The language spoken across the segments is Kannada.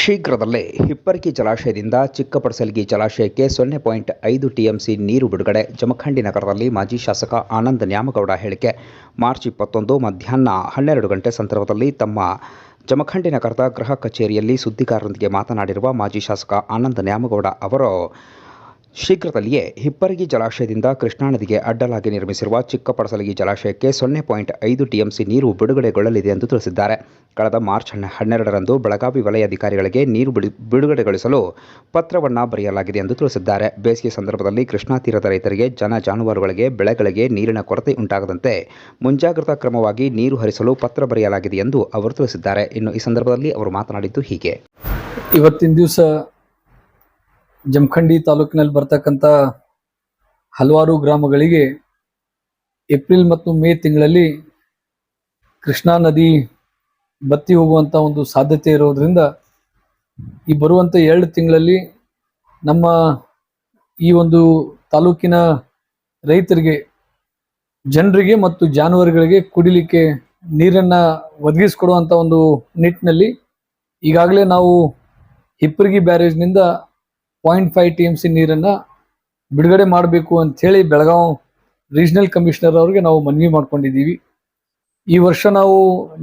ಶೀಘ್ರದಲ್ಲೇ ಹಿಪ್ಪರಗಿ ಜಲಾಶಯದಿಂದ ಚಿಕ್ಕಪಡಸಲಗಿ ಜಲಾಶಯಕ್ಕೆ 0.5 ಟಿಎಂಸಿ ನೀರು ಬಿಡುಗಡೆ. ಜಮಖಂಡಿ ನಗರದಲ್ಲಿ ಮಾಜಿ ಶಾಸಕ ಆನಂದ್ ನ್ಯಾಮಗೌಡ ಹೇಳಿಕೆ. ಮಾರ್ಚ್ 21 ಮಧ್ಯಾಹ್ನ 12 ಗಂಟೆ ಸಂದರ್ಭದಲ್ಲಿ ತಮ್ಮ ಜಮಖಂಡಿ ನಗರದ ಗೃಹ ಕಚೇರಿಯಲ್ಲಿ ಸುದ್ದಿಗಾರರೊಂದಿಗೆ ಮಾತನಾಡಿರುವ ಮಾಜಿ ಶಾಸಕ ಆನಂದ್ ನ್ಯಾಮಗೌಡ ಅವರು, ಶೀಘ್ರದಲ್ಲಿಯೇ ಹಿಪ್ಪರಗಿ ಜಲಾಶಯದಿಂದ ಕೃಷ್ಣಾ ನದಿಗೆ ಅಡ್ಡಲಾಗಿ ನಿರ್ಮಿಸಿರುವ ಚಿಕ್ಕಪಡಸಲಗಿ ಜಲಾಶಯಕ್ಕೆ 0.5 ಟಿಎಂಸಿ ನೀರು ಬಿಡುಗಡೆಗೊಳ್ಳಲಿದೆ ಎಂದು ತಿಳಿಸಿದ್ದಾರೆ. ಕಳೆದ ಮಾರ್ಚ್ 12ರಂದು ಬೆಳಗಾವಿ ವಲಯಾಧಿಕಾರಿಗಳಿಗೆ ನೀರು ಬಿಡುಗಡೆಗೊಳಿಸಲು ಪತ್ರವನ್ನು ಬರೆಯಲಾಗಿದೆ ಎಂದು ತಿಳಿಸಿದ್ದಾರೆ. ಬೇಸಿಗೆ ಸಂದರ್ಭದಲ್ಲಿ ಕೃಷ್ಣಾ ತೀರದ ರೈತರಿಗೆ, ಜಾನುವಾರುಗಳಿಗೆ, ಬೆಳೆಗಳಿಗೆ ನೀರಿನ ಕೊರತೆ ಉಂಟಾಗದಂತೆ ಮುಂಜಾಗ್ರತಾ ಕ್ರಮವಾಗಿ ನೀರು ಹರಿಸಲು ಪತ್ರ ಬರೆಯಲಾಗಿದೆ ಎಂದು ಅವರು ತಿಳಿಸಿದ್ದಾರೆ. ಇನ್ನು ಈ ಸಂದರ್ಭದಲ್ಲಿ ಅವರು ಮಾತನಾಡಿದ್ದು ಹೀಗೆ. ಇವತ್ತಿನ ದಿವಸ ಜಮಖಂಡಿ ತಾಲೂಕಿನಲ್ಲಿ ಬರ್ತಕ್ಕಂಥ ಹಲವಾರು ಗ್ರಾಮಗಳಿಗೆ ಏಪ್ರಿಲ್ ಮತ್ತು ಮೇ ತಿಂಗಳಲ್ಲಿ ಕೃಷ್ಣಾ ನದಿ ಬತ್ತಿ ಹೋಗುವಂಥ ಒಂದು ಸಾಧ್ಯತೆ ಇರೋದ್ರಿಂದ ಈ ಬರುವಂಥ 2 ತಿಂಗಳಲ್ಲಿ ನಮ್ಮ ಈ ಒಂದು ತಾಲೂಕಿನ ರೈತರಿಗೆ, ಜನರಿಗೆ ಮತ್ತು ಜಾನುವಾರುಗಳಿಗೆ ಕುಡಿಲಿಕ್ಕೆ ನೀರನ್ನು ಒದಗಿಸಿಕೊಡುವಂಥ ಒಂದು ನಿಟ್ಟಿನಲ್ಲಿ ಈಗಾಗಲೇ ನಾವು ಹಿಪ್ಪರಗಿ ಬ್ಯಾರೇಜ್ನಿಂದ 0.5 ಟಿಎಂಸಿ ನೀರನ್ನು ಬಿಡುಗಡೆ ಮಾಡಬೇಕು ಅಂಥೇಳಿ ಬೆಳಗಾವಿ ರೀಜನಲ್ ಕಮಿಷನರ್ ಅವರಿಗೆ ನಾವು ಮನವಿ ಮಾಡ್ಕೊಂಡಿದ್ದೀವಿ. ಈ ವರ್ಷ ನಾವು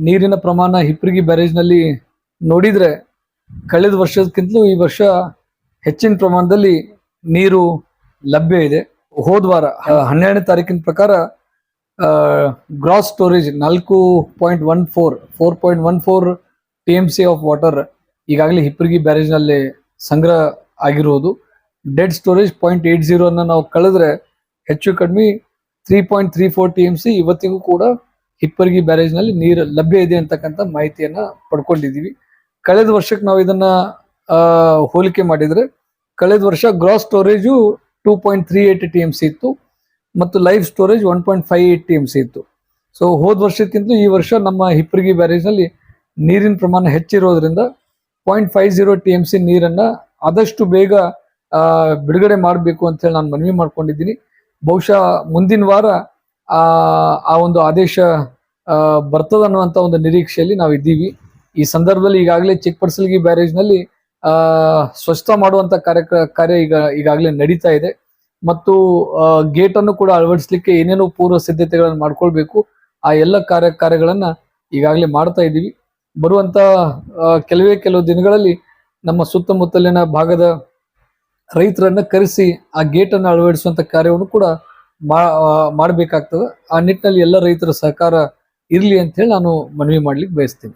ನೀರಿನ ಪ್ರಮಾಣ ಹಿಪ್ಪರಗಿ ಬ್ಯಾರೇಜ್ನಲ್ಲಿ ನೋಡಿದರೆ ಕಳೆದ ವರ್ಷಕ್ಕಿಂತಲೂ ಈ ವರ್ಷ ಹೆಚ್ಚಿನ ಪ್ರಮಾಣದಲ್ಲಿ ನೀರು ಲಭ್ಯ ಇದೆ. ಹೋದ ವಾರ 12ನೇ ತಾರೀಕಿನ ಪ್ರಕಾರ gross storage 4.14 TMC of water ಈಗಾಗಲೇ ಹಿಪ್ಪರಗಿ ಬ್ಯಾರೇಜ್ನಲ್ಲಿ ಸಂಗ್ರಹ ಆಗಿರುವುದು. ಡೆಡ್ ಸ್ಟೋರೇಜ್ 0.80 ಅನ್ನು ನಾವು ಕಳೆದ್ರೆ ಹೆಚ್ಚು ಕಡಿಮೆ 3.34 ಟಿಎಂಸಿ ಇವತ್ತಿಗೂ ಕೂಡ ಹಿಪ್ಪರಗಿ ಬ್ಯಾರೇಜ್ನಲ್ಲಿ ನೀರು ಲಭ್ಯ ಇದೆ ಅಂತಕ್ಕಂಥ ಮಾಹಿತಿಯನ್ನ ಪಡ್ಕೊಂಡಿದ್ದೀವಿ. ಕಳೆದ ವರ್ಷಕ್ಕೆ ನಾವು ಇದನ್ನ ಹೋಲಿಕೆ ಮಾಡಿದ್ರೆ ಕಳೆದ ವರ್ಷ ಗ್ರಾಸ್ ಸ್ಟೋರೇಜು 2.38 ಟಿಎಂಸಿ ಇತ್ತು ಮತ್ತು ಲೈವ್ ಸ್ಟೋರೇಜ್ 1.58 ಟಿಎಂಸಿ ಇತ್ತು. ಸೊ ಹೋದ ವರ್ಷಕ್ಕಿಂತ ಈ ವರ್ಷ ನಮ್ಮ ಹಿಪ್ಪರಗಿ ಬ್ಯಾರೇಜ್ನಲ್ಲಿ ನೀರಿನ ಪ್ರಮಾಣ ಹೆಚ್ಚಿರೋದ್ರಿಂದ 0.50 ಟಿಎಂಸಿ ನೀರನ್ನ ಆದಷ್ಟು ಬೇಗ ಬಿಡುಗಡೆ ಮಾಡಬೇಕು ಅಂತ ಹೇಳಿ ನಾನು ಮನವಿ ಮಾಡ್ಕೊಂಡಿದ್ದೀನಿ. ಬಹುಶಃ ಮುಂದಿನ ವಾರ ಆ ಒಂದು ಆದೇಶ ಬರ್ತದ ಅನ್ನುವಂಥ ಒಂದು ನಿರೀಕ್ಷೆಯಲ್ಲಿ ನಾವು ಇದ್ದೀವಿ. ಈ ಸಂದರ್ಭದಲ್ಲಿ ಈಗಾಗಲೇ ಚಿಕ್ಕಪಡಸಲಗಿ ಬ್ಯಾರೇಜ್ನಲ್ಲಿ ಸ್ವಚ್ಛತಾ ಮಾಡುವಂತ ಕಾರ್ಯ ಈಗಾಗಲೇ ನಡೀತಾ ಇದೆ ಮತ್ತು ಗೇಟ್ ಅನ್ನು ಕೂಡ ಅಳವಡಿಸಲಿಕ್ಕೆ ಏನೇನೋ ಪೂರ್ವ ಸಿದ್ಧತೆಗಳನ್ನು ಮಾಡ್ಕೊಳ್ಬೇಕು, ಆ ಎಲ್ಲ ಕಾರ್ಯಗಳನ್ನ ಈಗಾಗಲೇ ಮಾಡ್ತಾ ಇದ್ದೀವಿ. ಬರುವಂತ ಕೆಲವು ದಿನಗಳಲ್ಲಿ ನಮ್ಮ ಸುತ್ತಮುತ್ತಲಿನ ಭಾಗದ ರೈತರನ್ನ ಕರೆಸಿ ಆ ಗೇಟ್ ಅನ್ನು ಅಳವಡಿಸುವಂತ ಕಾರ್ಯವನ್ನು ಕೂಡ ಮಾಡಬೇಕಾಗ್ತದೆ. ಆ ನಿಟ್ಟಿನಲ್ಲಿ ಎಲ್ಲ ರೈತರ ಸಹಕಾರ ಇರಲಿ ಅಂತ ಹೇಳಿ ನಾನು ಮನವಿ ಮಾಡ್ಲಿಕ್ಕೆ ಬಯಸ್ತೀನಿ.